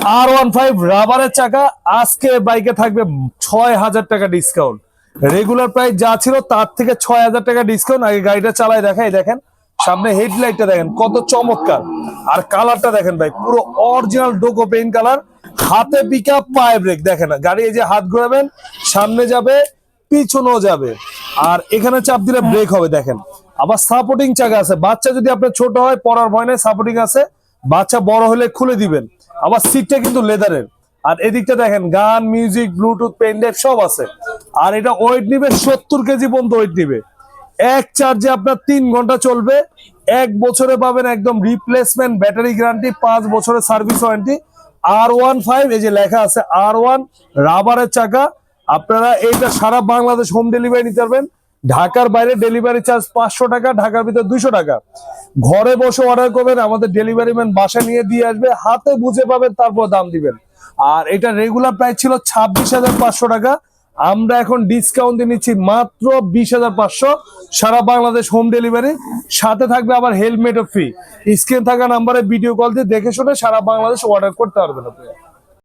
R15 রাবারের চাকা, আজকে বাইকে থাকবে ৬,০০০ টাকা ডিসকাউন্ট। রেগুলার প্রাইস যা ছিল তার থেকে ৬,০০০ টাকা ডিসকাউন্ট। আগে গাড়িটা চালায় দেখাই, দেখেন সামনে হেডলাইটটা দেখেন কত চমৎকার, আর কালারটা দেখেন ভাই পুরো অরিজিনাল ডোকো পেইন্ট কালার। হাতে পিকআপ, পায়ে ব্রেক, দেখেন গাড়ি এই যে হাত ঘোরাবেন সামনে যাবে পিছনেও যাবে, আর এখানে চাপ দিলে ব্রেক হবে দেখেন। আবার সাপোর্টিং চাকা আছে, বাচ্চা যদি আপনার ছোট হয় পড়ার ভয় নেই, সাপোর্টিং আছে, বাচ্চা বড় হলে খুলে দিবেন। আবার সিটটা কিন্তু লেদারের। আর এদিকটা দেখেন গান, মিউজিক, ব্লুটুথ, পেন ড্রাইভ সব আছে। আর এটা ওয়েট নিবে ৭০ কেজি পর্যন্ত ওয়েট নিবে। এক চার্জে আপনার ৩ ঘন্টা চলবে। ১ বছরে পাবেন একদম রিপ্লেসমেন্ট ব্যাটারি গ্যারান্টি, ৫ বছরের সার্ভিস ওয়ারেন্টি। R15 এই যে লেখা আছে R1 রাবারের চাকা। আপনারা এইটা সারা বাংলাদেশ হোম ডেলিভারি নিতে পারবেন। ঢাকার বাইরে ডেলিভারি চার্জ ৫০০ টাকা, ঢাকার ভিতরে ২০০ টাকা। ঘরে বসে অর্ডার করবেন, আমাদের ডেলিভারি ম্যান বাসায় নিয়ে দিয়ে আসবে, হাতে বুঝে পাবেন, তারপর দাম দিবেন। আর এটা রেগুলার প্রাইস ছিল ২৬,৫০০ টাকা, আমরা এখন ডিসকাউন্ট দিয়ে নিচ্ছি মাত্র ২০,৫০০, সারা বাংলাদেশ হোম ডেলিভারি। সাথে থাকবে আবার হেলমেটও ফ্রি। স্ক্রিন থাকা নাম্বারে ভিডিও কল দিয়ে দেখে শুনে সারা বাংলাদেশ অর্ডার করতে পারবেন আপনারা।